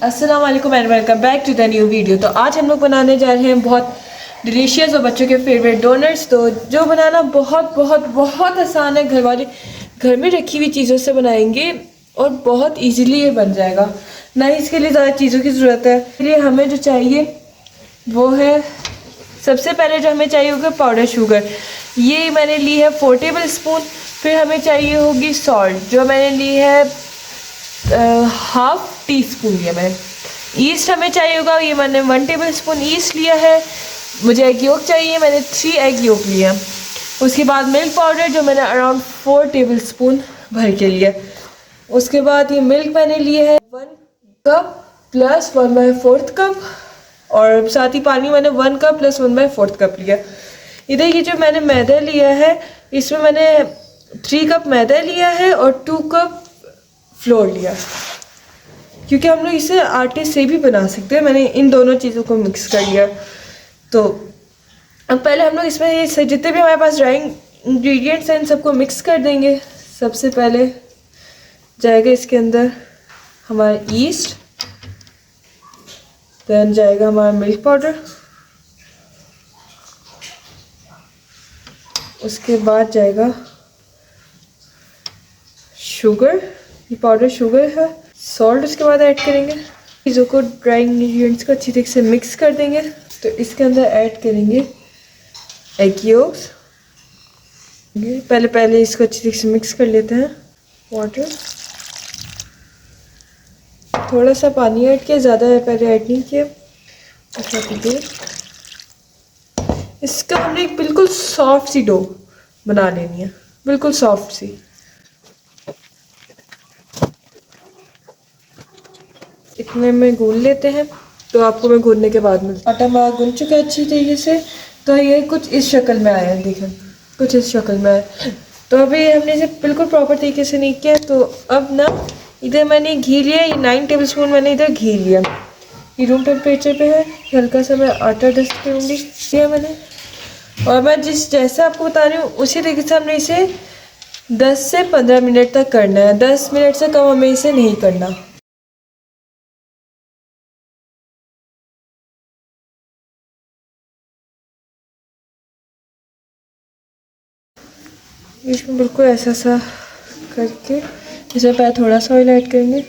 अस्सलाम वालेकुम and welcome back to the new video. तो आज हम लोग बनाने जा रहे हैं बहुत डिलीशियस और बच्चों के फेवरेट डोनट्स। तो जो बनाना बहुत बहुत बहुत आसान है, घर वाले घर में रखी हुई चीज़ों से बनाएंगे और बहुत इजीली ये बन जाएगा। ना ही इसके लिए ज़्यादा चीज़ों की ज़रूरत है। इसलिए हमें जो चाहिए वो है, सबसे पहले जो हमें चाहिए होगा पाउडर शुगर। ये मैंने ली है 4 टेबल स्पून। फिर हमें चाहिए होगी सॉल्ट, जो मैंने ली है हाफ टी स्पून लिया मैंने। ईस्ट हमें चाहिए होगा, ये मैंने 1 टेबल स्पून ईस्ट लिया है। मुझे एग योक चाहिए, मैंने 3 एग योक लिया। उसके बाद मिल्क पाउडर जो मैंने अराउंड 4 टेबल स्पून भर के लिया। उसके बाद ये मिल्क मैंने लिए है 1 कप प्लस 1/4 कप, और साथ ही पानी मैंने 1 कप प्लस 1/4 कप लिया। इधर ये जो मैंने मैदा लिया है, इसमें मैंने 3 कप मैदा लिया है और 2 कप फ्लोर लिया, क्योंकि हम लोग इसे आटे से भी बना सकते हैं। मैंने इन दोनों चीज़ों को मिक्स कर लिया। तो अब पहले हम लोग इसमें ये जितने भी हमारे पास ड्राई इंग्रेडिएंट्स हैं इन सबको मिक्स कर देंगे। सबसे पहले जाएगा इसके अंदर हमारा ईस्ट, देन जाएगा हमारा मिल्क पाउडर, उसके बाद जाएगा शुगर, ये पाउडर शुगर है, सॉल्ट उसके बाद ऐड करेंगे। चीज़ों को ड्राई इंग्रेडिएंट्स को अच्छी तरीके से मिक्स कर देंगे। तो इसके अंदर ऐड करेंगे एग योक्स। पहले इसको अच्छी तरीके से मिक्स कर लेते हैं। वाटर, थोड़ा सा पानी ऐड किया, ज़्यादा पहले ऐड नहीं किया। अच्छा ठीक है, इसका हमने एक बिल्कुल सॉफ्ट सी डो बना लेनी है, बिल्कुल सॉफ्ट सी। इतने में गूंद लेते हैं, तो आपको मैं गूंदने के बाद में आटा हमारा गूंद चुका है अच्छी तरीके से। तो ये कुछ इस शक्ल में आया है, देखें कुछ इस शक्ल में आया। तो अभी हमने इसे बिल्कुल प्रॉपर तरीके से नहीं किया। तो अब ना इधर मैंने घी लिया, ये 9 टेबल स्पून मैंने इधर घी लिया। ये रूम टेम्परेचर पे है। हल्का सा मैं आटा डस्ट करूँगी, किया मैंने। और मैं जैसा आपको बता रही हूँ उसी तरीके से हमने इसे 10 से 15 मिनट तक करना है। 10 मिनट से कम हमें इसे नहीं करना। इसमें बिल्कुल ऐसा सा करके इसमें पहले थोड़ा सा ऑयल ऐड करेंगे।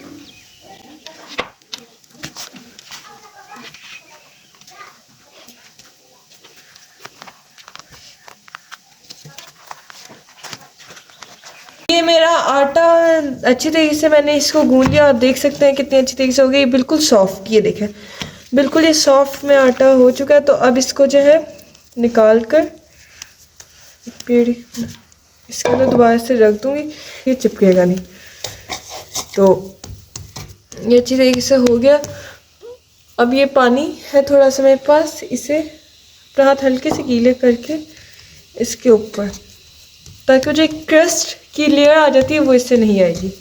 ये मेरा आटा अच्छी तरीके से मैंने इसको गूंद लिया। आप देख सकते हैं कितनी अच्छी तरीके से हो गई, बिल्कुल सॉफ्ट। ये देखें बिल्कुल ये सॉफ्ट में आटा हो चुका है। तो अब इसको जो है निकाल कर इसके अंदर दोबारा से रख दूँगी, ये चिपकेगा नहीं। तो ये अच्छी तरीके से हो गया। अब ये पानी है थोड़ा सा मेरे पास, इसे अपना हाथ हल्के से गीले करके इसके ऊपर, ताकि वो जो क्रस्ट की लेयर आ जाती है वो इससे नहीं आएगी।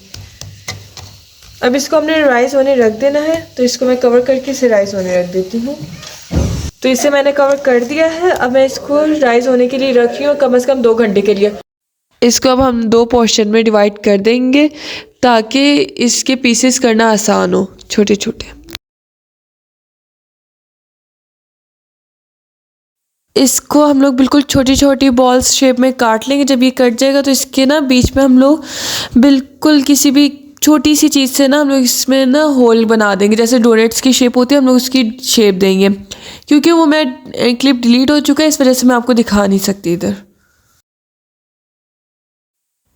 अब इसको हमने राइस होने रख देना है। तो इसको मैं कवर करके इसे राइस होने रख देती हूँ। तो इसे मैंने कवर कर दिया है। अब मैं इसको राइस होने के लिए रखी हूँ कम से कम 2 घंटे के लिए। इसको अब हम 2 पोर्शन में डिवाइड कर देंगे, ताकि इसके पीसेस करना आसान हो, छोटे छोटे। इसको हम लोग बिल्कुल छोटी छोटी बॉल्स शेप में काट लेंगे। जब ये कट जाएगा तो इसके ना बीच में हम लोग बिल्कुल किसी भी छोटी सी चीज़ से ना हम लोग इसमें ना होल बना देंगे। जैसे डोनट्स की शेप होती है, हम लोग उसकी शेप देंगे। क्योंकि वो मैं क्लिप डिलीट हो चुका है, इस वजह से मैं आपको दिखा नहीं सकती इधर।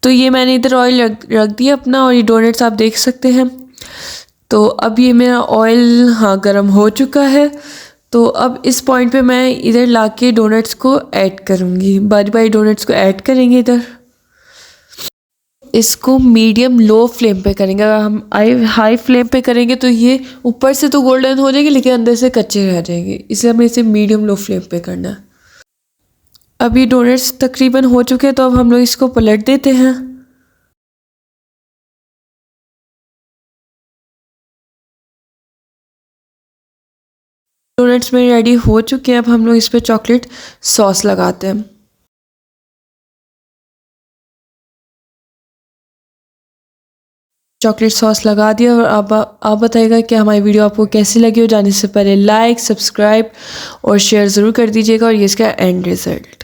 तो ये मैंने इधर ऑयल रख दिया अपना, और ये डोनट्स आप देख सकते हैं। तो अब ये मेरा ऑयल हाँ गर्म हो चुका है। तो अब इस पॉइंट पे मैं इधर लाके डोनट्स को ऐड करूँगी, बारी बारी डोनट्स को ऐड करेंगे इधर। इसको मीडियम लो फ्लेम पे करेंगे। अगर हम हाई फ्लेम पे करेंगे तो ये ऊपर से तो गोल्डन हो जाएंगे, लेकिन अंदर से कच्चे रह जाएंगे। इसलिए हमें इसे मीडियम लो फ्लेम पे करना है। अब ये डोनट्स तकरीबन हो चुके हैं, तो अब हम लोग इसको पलट देते हैं। डोनट्स में रेडी हो चुके हैं। अब हम लोग इस पर चॉकलेट सॉस लगाते हैं। चॉकलेट सॉस लगा दिया। और आप बताइएगा कि हमारी वीडियो आपको कैसी लगी हो। जाने से पहले लाइक, सब्सक्राइब और शेयर ज़रूर कर दीजिएगा। और ये इसका एंड रिज़ल्ट।